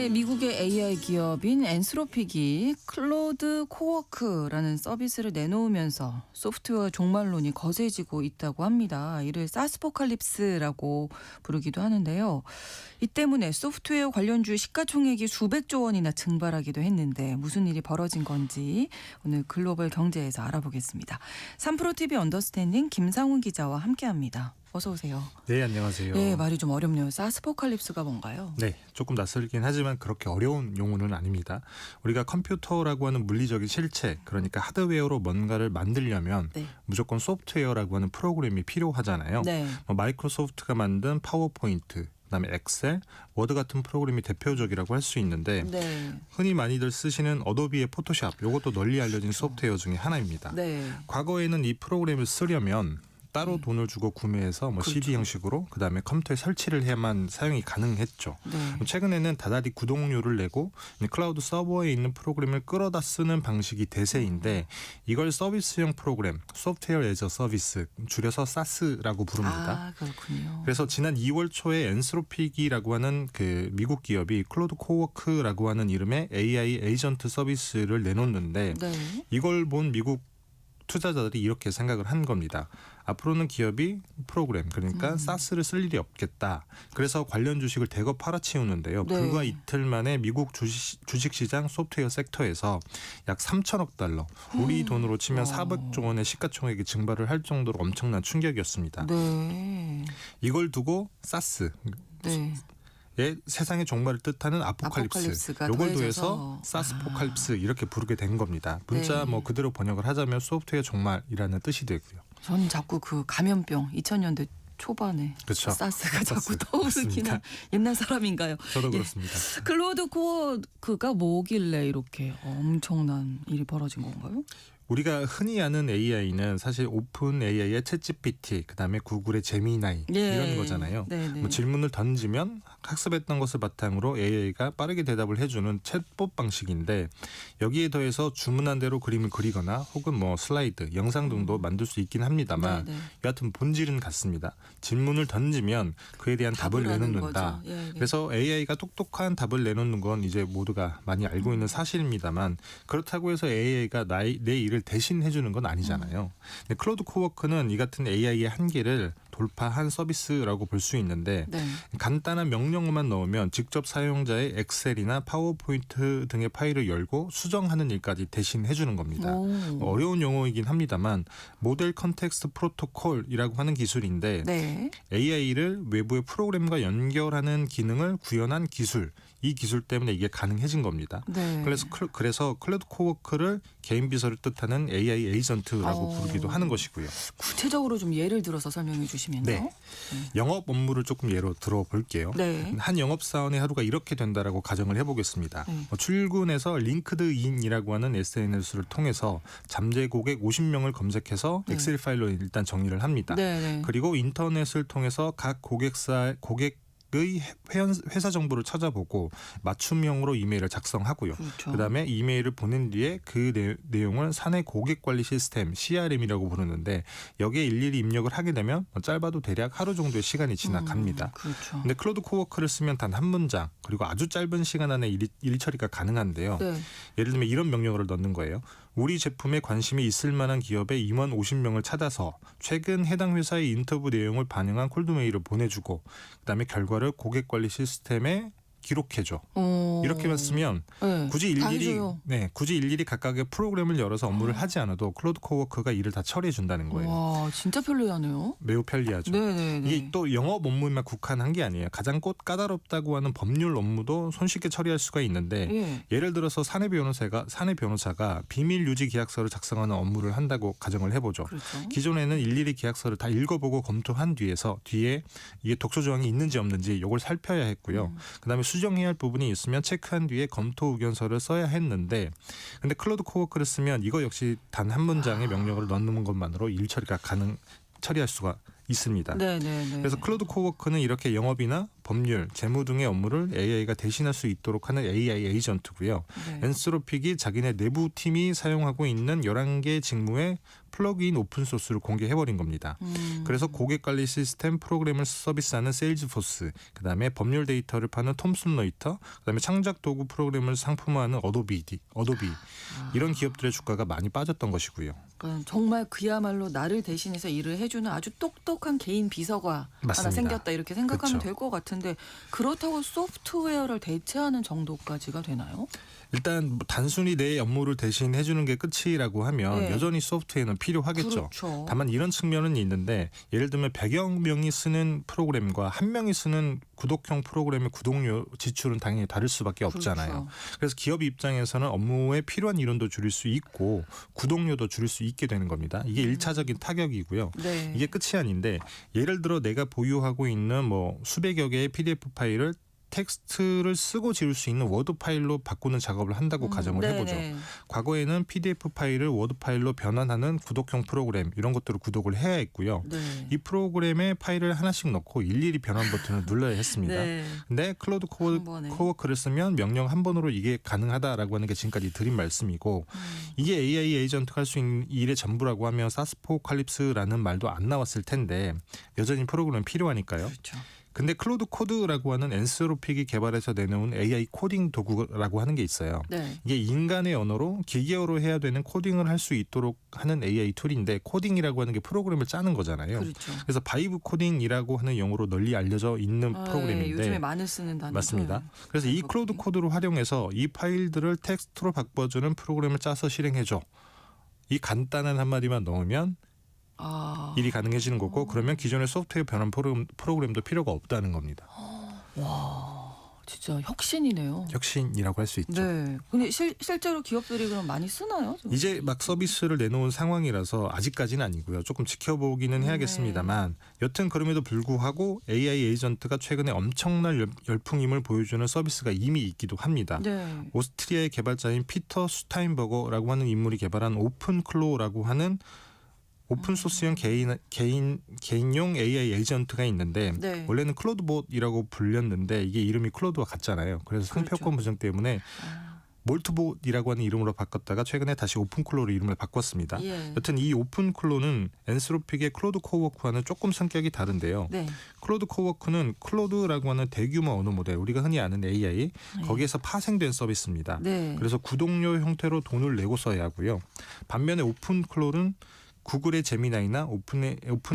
네, 미국의 AI 기업인 엔스로픽이 클로드 코워크라는 서비스를 내놓으면서 소프트웨어 종말론이 거세지고 있다고 합니다. 이를 사스포칼립스라고 부르기도 하는데요. 이 때문에 소프트웨어 관련주 시가총액이 수백조 원이나 증발하기도 했는데 무슨 일이 벌어진 건지 오늘 글로벌 경제에서 알아보겠습니다. 3프로TV 언더스탠딩 김상훈 기자와 함께합니다. 어서 오세요. 네, 안녕하세요. 네, 말이 좀 어렵네요. 사스포칼립스가 뭔가요? 네, 조금 낯설긴 하지만 그렇게 어려운 용어는 아닙니다. 우리가 컴퓨터라고 하는 물리적인 실체, 그러니까 하드웨어로 뭔가를 만들려면 네. 무조건 소프트웨어라고 하는 프로그램이 필요하잖아요. 네. 마이크로소프트가 만든 파워포인트, 그다음에 엑셀, 워드 같은 프로그램이 대표적이라고 할 수 있는데 네. 흔히 많이들 쓰시는 어도비의 포토샵, 이것도 널리 알려진 소프트웨어 중에 하나입니다. 네. 과거에는 이 프로그램을 쓰려면 따로 돈을 주고 구매해서 그렇죠. CD 형식으로 그다음에 컴퓨터에 설치를 해야만 사용이 가능했죠. 네. 최근에는 다달이 구독료를 내고 클라우드 서버에 있는 프로그램을 끌어다 쓰는 방식이 대세인데 이걸 서비스형 프로그램, 소프트웨어 애저 서비스, 줄여서 사스라고 부릅니다. 아, 그렇군요. 그래서 지난 2월 초에 엔스로픽이라고 하는 그 미국 기업이 클로드 코워크라고 하는 이름의 AI 에이전트 서비스를 내놓는데 네. 이걸 본 미국 투자자들이 이렇게 생각을 한 겁니다. 앞으로는 기업이 프로그램, 그러니까 사스를 쓸 일이 없겠다. 그래서 관련 주식을 대거 팔아치우는데요. 네. 불과 이틀 만에 미국 주식시장 소프트웨어 섹터에서 약 3천억 달러, 우리 돈으로 치면 400조 원의 시가총액이 증발을 할 정도로 엄청난 충격이었습니다. 네. 이걸 두고 사스, 네. 세상의 종말을 뜻하는 아포칼립스, 아포칼립스가 요걸 더해져서. 더해서 사스포칼립스 이렇게 부르게 된 겁니다. 문자 네. 그대로 번역을 하자면 소프트웨어 종말이라는 뜻이 되고요. 저는 자꾸 그 감염병 2000년대 초반에 그렇죠. 사스가 자꾸 사스. 떠오르기는 맞습니다. 옛날 사람인가요? 저도 예. 그렇습니다. 클로드 코워크가 뭐길래 이렇게 엄청난 일이 벌어진 건가요? 우리가 흔히 아는 AI는 사실 오픈 AI의 챗GPT, 그다음에 구글의 제미나이 예. 이런 거잖아요. 네네. 질문을 던지면 학습했던 것을 바탕으로 AI가 빠르게 대답을 해주는 챗봇 방식인데 여기에 더해서 주문한 대로 그림을 그리거나 혹은 슬라이드, 영상 등도 만들 수 있긴 합니다만 네네. 여하튼 본질은 같습니다. 질문을 던지면 그에 대한 답을 하는 내놓는다. 거죠. 예, 예. 그래서 AI가 똑똑한 답을 내놓는 건 이제 모두가 많이 알고 있는 사실입니다만 그렇다고 해서 AI가 내 일을 대신 해주는 건 아니잖아요. 근데 클로드 코워크는 이 같은 AI의 한계를 돌파한 서비스라고 볼 수 있는데 네. 간단한 명령어만 넣으면 직접 사용자의 엑셀이나 파워포인트 등의 파일을 열고 수정하는 일까지 대신 해주는 겁니다. 오. 어려운 용어이긴 합니다만 모델 컨텍스트 프로토콜이라고 하는 기술인데 네. AI를 외부의 프로그램과 연결하는 기능을 구현한 기술, 이 기술 때문에 이게 가능해진 겁니다. 네. 그래서 클로드 코워크를 개인 비서를 뜻하는 AI 에이전트라고 부르기도 하는 것이고요. 구체적으로 좀 예를 들어서 설명해 주시면요. 네. 영업 업무를 조금 예로 들어볼게요. 네. 한 영업사원의 하루가 이렇게 된다라고 가정을 해보겠습니다. 네. 출근해서 링크드인이라고 하는 SNS를 통해서 잠재 고객 50명을 검색해서 네. 엑셀 파일로 일단 정리를 합니다. 네. 그리고 인터넷을 통해서 각 고객의 회사 정보를 찾아보고 맞춤형으로 이메일을 작성하고요. 그렇죠. 그다음에 이메일을 보낸 뒤에 그 내용을 사내 고객관리 시스템 CRM이라고 부르는데 여기에 일일이 입력을 하게 되면 짧아도 대략 하루 정도의 시간이 지나갑니다. 그렇죠. 근데 클로드 코워크를 쓰면 단 한 문장 그리고 아주 짧은 시간 안에 일 처리가 가능한데요. 네. 예를 들면 이런 명령어를 넣는 거예요. 우리 제품에 관심이 있을 만한 기업의 임원 50명을 찾아서 최근 해당 회사의 인터뷰 내용을 반영한 콜드메일을 보내주고 그다음에 결과를 고객관리 시스템에 기록해줘. 이렇게만 쓰면 네. 굳이 일일이 각각의 프로그램을 열어서 업무를 하지 않아도 클로드 코워크가 일을 다 처리해 준다는 거예요. 와, 진짜 편리하네요. 매우 편리하죠. 네네네. 이게 또 영업 업무에만 국한한 게 아니에요. 가장 까다롭다고 하는 법률 업무도 손쉽게 처리할 수가 있는데 예. 예를 들어서 사내 변호사가 비밀 유지 계약서를 작성하는 업무를 한다고 가정을 해보죠. 그렇죠. 기존에는 일일이 계약서를 다 읽어보고 검토한 뒤에 이게 독소 조항이 있는지 없는지 이걸 살펴야 했고요. 그다음에 수정해야 할 부분이 있으면 체크한 뒤에 검토 의견서를 써야 했는데 근데 클로드 코워크를 쓰면 이거 역시 단 한 문장의 명령어를 넣는 것만으로 일 처리할 수가 있습니다. 네네네. 그래서 클로드 코워크는 이렇게 영업이나 법률, 재무 등의 업무를 AI가 대신할 수 있도록 하는 AI 에이전트고요. 네. 엔스로픽이 자기네 내부 팀이 사용하고 있는 11개 직무에 플러그인 오픈소스를 공개해버린 겁니다. 그래서 고객관리 시스템 프로그램을 서비스하는 세일즈포스, 그다음에 법률 데이터를 파는 톰슨 로이터, 그다음에 창작 도구 프로그램을 상품화하는 어도비 이런 기업들의 주가가 많이 빠졌던 것이고요. 그러니까 정말 그야말로 나를 대신해서 일을 해주는 아주 똑똑한 개인 비서가 맞습니다. 하나 생겼다 이렇게 생각하면 그렇죠. 될 것 같은데 그렇다고 소프트웨어를 대체하는 정도까지가 되나요? 일단 뭐 단순히 내 업무를 대신 해주는 게 끝이라고 하면 네. 여전히 소프트웨어는 필요하겠죠. 그렇죠. 다만 이런 측면은 있는데 예를 들면 100여 명이 쓰는 프로그램과 한 명이 쓰는 구독형 프로그램의 구독료 지출은 당연히 다를 수밖에 없잖아요. 그렇죠. 그래서 기업 입장에서는 업무에 필요한 인원도 줄일 수 있고 구독료도 줄일 수 있게 되는 겁니다. 이게 1차적인 타격이고요. 네. 이게 끝이 아닌데 예를 들어 내가 보유하고 있는 뭐 수백여 개의 PDF 파일을 텍스트를 쓰고 지울 수 있는 워드 파일로 바꾸는 작업을 한다고 가정을 해보죠. 네네. 과거에는 PDF 파일을 워드 파일로 변환하는 구독형 프로그램 이런 것들을 구독을 해야 했고요. 네. 이 프로그램에 파일을 하나씩 넣고 일일이 변환 버튼을 눌러야 했습니다. 네. 근데 클로드 한 번에. 코워크를 쓰면 명령 한 번으로 이게 가능하다라고 하는 게 지금까지 드린 말씀이고 이게 AI 에이전트가 할 수 있는 일의 전부라고 하면 사스포칼립스라는 말도 안 나왔을 텐데 여전히 프로그램이 필요하니까요. 그렇죠. 근데 클로드 코드라고 하는 엔스로픽이 개발해서 내놓은 AI 코딩 도구라고 하는 게 있어요. 네. 이게 인간의 언어로 기계어로 해야 되는 코딩을 할 수 있도록 하는 AI 툴인데 코딩이라고 하는 게 프로그램을 짜는 거잖아요. 그렇죠. 그래서 바이브 코딩이라고 하는 용어로 널리 알려져 있는 아, 프로그램인데 예, 요즘에 많이 쓰는 단어. 맞습니다. 그래서 이 클로드 코드를 활용해서 이 파일들을 텍스트로 바꿔주는 프로그램을 짜서 실행해줘. 이 간단한 한마디만 넣으면 아. 일이 가능해지는 거고 그러면 기존의 소프트웨어 변환 프로그램도 필요가 없다는 겁니다. 와, 진짜 혁신이네요. 혁신이라고 할 수 있죠. 네. 근데 실제로 기업들이 그럼 많이 쓰나요? 이제 막 서비스를 내놓은 상황이라서 아직까지는 아니고요. 조금 지켜보기는 해야겠습니다만 여튼 그럼에도 불구하고 AI 에이전트가 최근에 엄청난 열풍임을 보여주는 서비스가 이미 있기도 합니다. 네. 오스트리아의 개발자인 피터 슈타인버거라고 하는 인물이 개발한 오픈클로라고 하는 오픈소스형 개인용 AI 에이전트가 있는데 네. 원래는 클로드봇이라고 불렸는데 이게 이름이 클로드와 같잖아요. 그래서 그렇죠. 상표권 분쟁 때문에 몰트봇이라고 하는 이름으로 바꿨다가 최근에 다시 오픈클로로 이름을 바꿨습니다. 예. 여튼 이 오픈클로는 엔스로픽의 클로드 코워크와는 조금 성격이 다른데요. 네. 클로드 코워크는 클로드라고 하는 대규모 언어 모델, 우리가 흔히 아는 AI, 거기에서 파생된 서비스입니다. 네. 그래서 구독료 형태로 돈을 내고 써야 하고요. 반면에 오픈클로는 구글의 제미나이나 오픈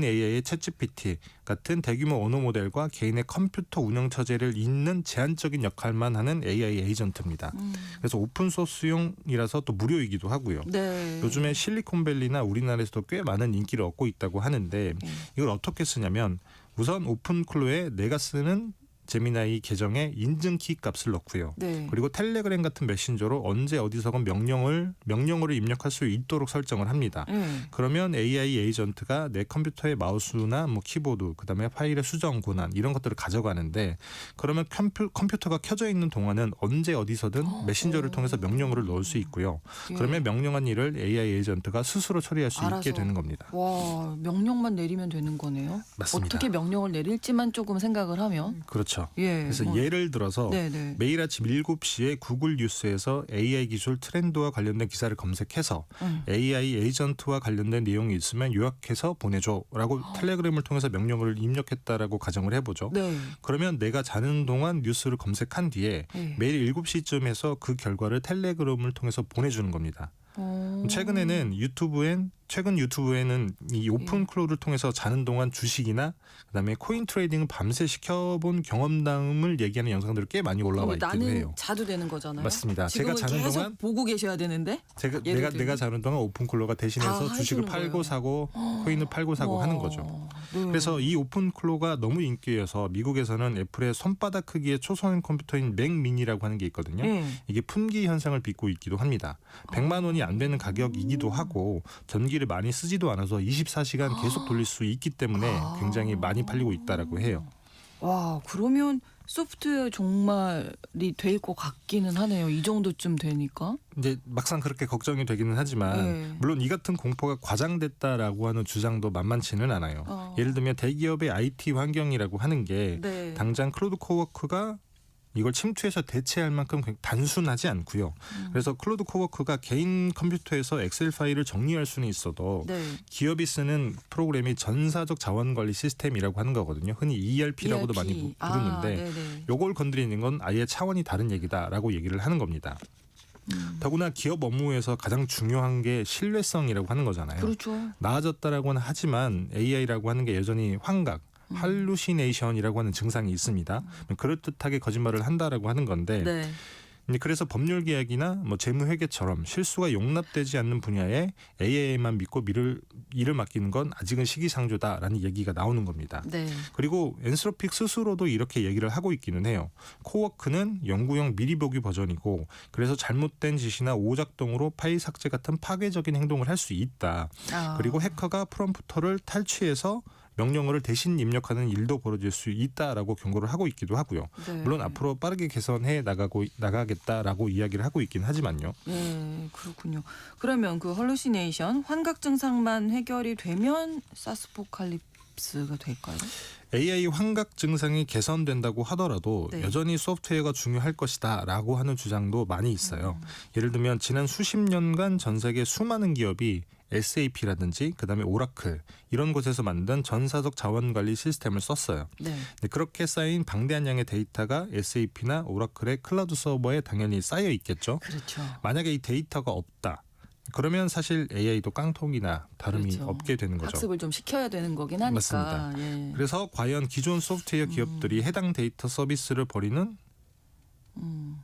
AI의 챗GPT 같은 대규모 언어 모델과 개인의 컴퓨터 운영 처제를 잇는 제한적인 역할만 하는 AI 에이전트입니다. 그래서 오픈 소스용이라서 또 무료이기도 하고요. 네. 요즘에 실리콘밸리나 우리나라에서도 꽤 많은 인기를 얻고 있다고 하는데 이걸 어떻게 쓰냐면 우선 오픈클로에 내가 쓰는 제미나이 계정에 인증키 값을 넣고요. 네. 그리고 텔레그램 같은 메신저로 언제 어디서건 명령어를 입력할 수 있도록 설정을 합니다. 그러면 AI 에이전트가 내 컴퓨터의 마우스나 뭐 키보드, 그다음에 파일의 수정 권한 이런 것들을 가져가는데 그러면 컴퓨터가 켜져 있는 동안은 언제 어디서든 메신저를 통해서 명령어를 넣을 수 있고요. 그러면 명령한 일을 AI 에이전트가 스스로 처리할 수 알아서. 있게 되는 겁니다. 와, 명령만 내리면 되는 거네요. 맞습니다. 어떻게 명령을 내릴지만 조금 생각을 하면. 그렇죠. 예. 그래서 예를 들어서 네네. 매일 아침 7시에 구글 뉴스에서 AI 기술 트렌드와 관련된 기사를 검색해서 AI 에이전트와 관련된 내용이 있으면 요약해서 보내줘라고 텔레그램을 통해서 명령어를 입력했다라고 가정을 해보죠. 네. 그러면 내가 자는 동안 뉴스를 검색한 뒤에 네. 매일 7시쯤 해서 그 결과를 텔레그램을 통해서 보내주는 겁니다. 최근 유튜브에는 이 오픈클로를 통해서 자는 동안 주식이나 그다음에 코인 트레이딩을 밤새 시켜본 경험담을 얘기하는 영상들이 꽤 많이 올라와 있기도 나는 해요. 자도 되는 거잖아요. 맞습니다. 지금은 제가 자는 계속 동안 보고 계셔야 되는데. 내가 자는 동안 오픈클로가 대신해서 다 주식을 해주는 팔고 거예요. 사고 코인을 팔고 사고 하는 거죠. 네. 그래서 이 오픈클로가 너무 인기여서 미국에서는 애플의 손바닥 크기의 초소형 컴퓨터인 맥 미니라고 하는 게 있거든요. 이게 품귀 현상을 빚고 있기도 합니다. 100만 원이 안 되는 가격이기도 하고 전기를 많이 쓰지도 않아서 24시간 계속 돌릴 수 있기 때문에 굉장히 많이 팔리고 있다라고 해요. 와, 그러면 소프트웨어 종말이 될 것 같기는 하네요. 이 정도쯤 되니까. 이제 막상 그렇게 걱정이 되기는 하지만 네. 물론 이 같은 공포가 과장됐다라고 하는 주장도 만만치는 않아요. 예를 들면 대기업의 IT 환경이라고 하는 게 네. 당장 클로드 코워크가 이걸 침투해서 대체할 만큼 단순하지 않고요. 그래서 클로드 코워크가 개인 컴퓨터에서 엑셀 파일을 정리할 수는 있어도 네. 기업이 쓰는 프로그램이 전사적 자원 관리 시스템이라고 하는 거거든요. 흔히 ERP라고도 많이 부르는데 네네. 요걸 건드리는 건 아예 차원이 다른 얘기다라고 얘기를 하는 겁니다. 더구나 기업 업무에서 가장 중요한 게 신뢰성이라고 하는 거잖아요. 그렇죠. 나아졌다라고는 하지만 AI라고 하는 게 여전히 환각, 할루시네이션이라고 하는 증상이 있습니다. 그럴듯하게 거짓말을 한다라고 하는 건데 네. 그래서 법률 계약이나 뭐 재무회계처럼 실수가 용납되지 않는 분야에 AI만 믿고 일을 맡기는 건 아직은 시기상조다라는 얘기가 나오는 겁니다. 네. 그리고 엔스로픽 스스로도 이렇게 얘기를 하고 있기는 해요. 코워크는 연구용 미리 보기 버전이고 그래서 잘못된 짓이나 오작동으로 파일 삭제 같은 파괴적인 행동을 할 수 있다. 그리고 해커가 프롬프터를 탈취해서 명령어를 대신 입력하는 일도 벌어질 수 있다라고 경고를 하고 있기도 하고요. 네. 물론 앞으로 빠르게 개선해 나가겠다라고 이야기를 하고 있긴 하지만요. 네, 그렇군요. 그러면 그 헐루시네이션 환각 증상만 해결이 되면 사스포칼립스가 될까요? AI 환각 증상이 개선된다고 하더라도 네. 여전히 소프트웨어가 중요할 것이다라고 하는 주장도 많이 있어요. 예를 들면 지난 수십 년간 전 세계 수많은 기업이 SAP라든지 그다음에 오라클 이런 곳에서 만든 전사적 자원 관리 시스템을 썼어요. 네. 그렇게 쌓인 방대한 양의 데이터가 SAP나 오라클의 클라우드 서버에 당연히 쌓여 있겠죠. 그렇죠. 만약에 이 데이터가 없다. 그러면 사실 AI도 깡통이나 다름이 그렇죠. 없게 되는 거죠. 학습을 좀 시켜야 되는 거긴 하니까. 맞습니다. 예. 그래서 과연 기존 소프트웨어 기업들이 해당 데이터 서비스를 버리는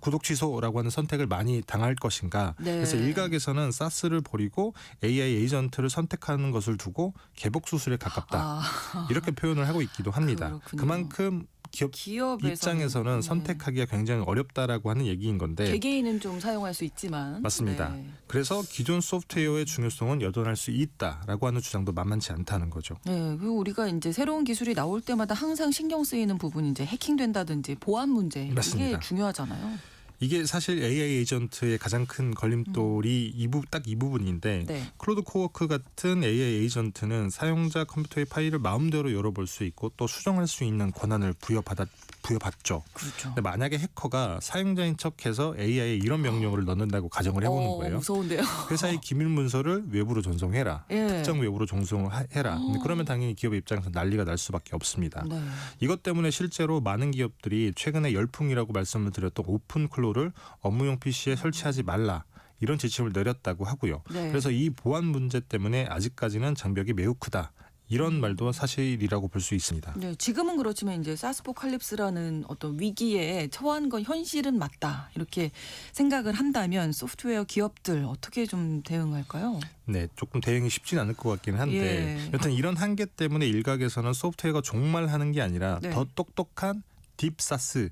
구독 취소라고 하는 선택을 많이 당할 것인가. 네. 그래서 일각에서는 사스를 버리고 AI 에이전트를 선택하는 것을 두고 개복 수술에 가깝다. 이렇게 표현을 하고 있기도 합니다. 그렇군요. 그만큼 기업 입장에서는 선택하기가 굉장히 어렵다라고 하는 얘기인 건데 개개인은 좀 사용할 수 있지만 맞습니다. 네. 그래서 기존 소프트웨어의 중요성은 여전할 수 있다라고 하는 주장도 만만치 않다는 거죠. 네, 그리고 우리가 이제 새로운 기술이 나올 때마다 항상 신경 쓰이는 부분이 이제 해킹된다든지 보안 문제 맞습니다. 이게 중요하잖아요. 이게 사실 AI 에이전트의 가장 큰 걸림돌이 딱 이 부분인데 네. 클로드 코워크 같은 AI 에이전트는 사용자 컴퓨터의 파일을 마음대로 열어볼 수 있고 또 수정할 수 있는 권한을 부여받죠. 그렇죠. 근데 만약에 해커가 사용자인 척해서 AI에 이런 명령어를 넣는다고 가정을 해보는 거예요. 무서운데요. 회사의 기밀 문서를 외부로 전송해라. 예. 특정 외부로 전송해라. 근데 그러면 당연히 기업 입장에서 난리가 날 수밖에 없습니다. 네. 이것 때문에 실제로 많은 기업들이 최근에 열풍이라고 말씀을 드렸던 오픈 클로를 업무용 PC에 설치하지 말라. 이런 지침을 내렸다고 하고요. 네. 그래서 이 보안 문제 때문에 아직까지는 장벽이 매우 크다. 이런 말도 사실이라고 볼 수 있습니다. 네, 지금은 그렇지만 이제 사스포칼립스라는 어떤 위기에 처한 건 현실은 맞다. 이렇게 생각을 한다면 소프트웨어 기업들 어떻게 좀 대응할까요? 네, 조금 대응이 쉽진 않을 것 같긴 한데 예. 여튼 이런 한계 때문에 일각에서는 소프트웨어가 종말하는 게 아니라 네. 더 똑똑한 딥사스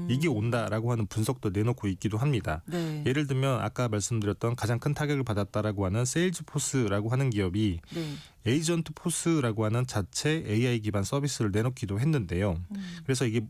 이게 온다라고 하는 분석도 내놓고 있기도 합니다. 네. 예를 들면 아까 말씀드렸던 가장 큰 타격을 받았다라고 하는 세일즈포스라고 하는 기업이 네. 에이전트 포스라고 하는 자체 AI 기반 서비스를 내놓기도 했는데요. 그래서 이게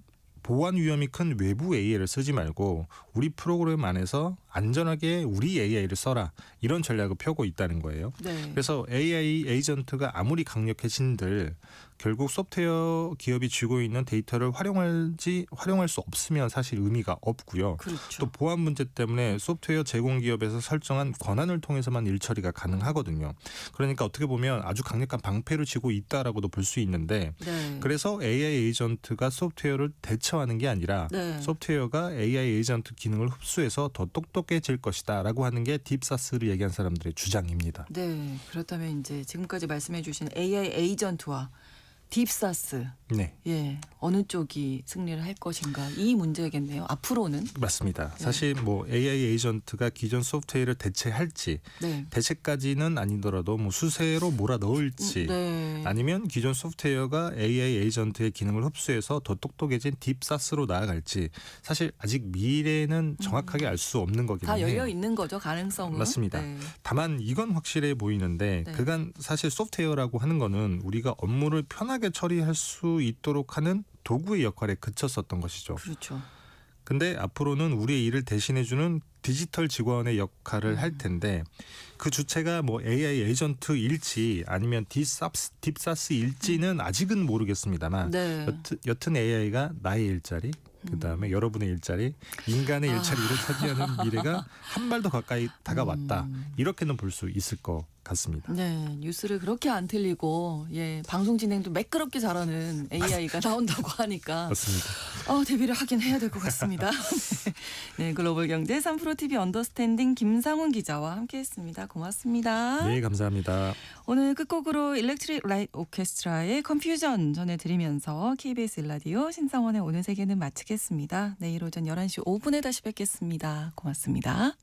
보안 위험이 큰 외부 AI를 쓰지 말고 우리 프로그램 안에서 안전하게 우리 AI를 써라. 이런 전략을 펴고 있다는 거예요. 네. 그래서 AI 에이전트가 아무리 강력해진들 결국 소프트웨어 기업이 쥐고 있는 데이터를 활용할 수 없으면 사실 의미가 없고요. 그렇죠. 또 보안 문제 때문에 소프트웨어 제공 기업에서 설정한 권한을 통해서만 일 처리가 가능하거든요. 그러니까 어떻게 보면 아주 강력한 방패를 쥐고 있다라고도 볼 수 있는데 네. 그래서 AI 에이전트가 소프트웨어를 대처하는 게 아니라 네. 소프트웨어가 AI 에이전트 기능을 흡수해서 더 똑똑해질 것이다라고 하는 게 딥사스를 얘기한 사람들의 주장입니다. 네. 그렇다면 이제 지금까지 말씀해 주신 AI 에이전트와 딥사스 네. 예, 어느 쪽이 승리를 할 것인가 이 문제겠네요. 앞으로는. 맞습니다. 사실 뭐 AI 에이전트가 기존 소프트웨어를 대체할지 네. 대체까지는 아니더라도 뭐 수세로 몰아 넣을지 네. 아니면 기존 소프트웨어가 AI 에이전트의 기능을 흡수해서 더 똑똑해진 딥사스로 나아갈지 사실 아직 미래는 정확하게 알 수 없는 거긴 다 해요. 열려 있는 거죠, 가능성은. 맞습니다. 네. 다만 이건 확실해 보이는데 네. 그간 사실 소프트웨어라고 하는 거는 우리가 업무를 편하게 빠르게 처리할 수 있도록 하는 도구의 역할에 그쳤었던 것이죠. 그렇죠. 근데 앞으로는 우리의 일을 대신해주는 디지털 직원의 역할을 할 텐데 그 주체가 뭐 AI 에이전트일지 아니면 딥사스일지는 아직은 모르겠습니다만 네. 여튼 AI가 나의 일자리 그다음에 여러분의 일자리, 인간의 일자리를 차지하는 미래가 한 발 더 가까이 다가왔다. 이렇게는 볼 수 있을 것 같습니다. 네, 뉴스를 그렇게 안 틀리고 방송 진행도 매끄럽게 잘하는 AI가 나온다고 하니까 맞습니다. 대비를 하긴 해야 될 것 같습니다. 네, 글로벌 경제 3프로 TV 언더스탠딩 김상훈 기자와 함께했습니다. 고맙습니다. 네, 감사합니다. 오늘 끝곡으로 일렉트릭 라이트 오케스트라의 컨퓨전 전해드리면서 KBS 라디오 신상원의 오늘 세계는 마치겠습니다. 내일 오전 11시 5분에 다시 뵙겠습니다. 고맙습니다.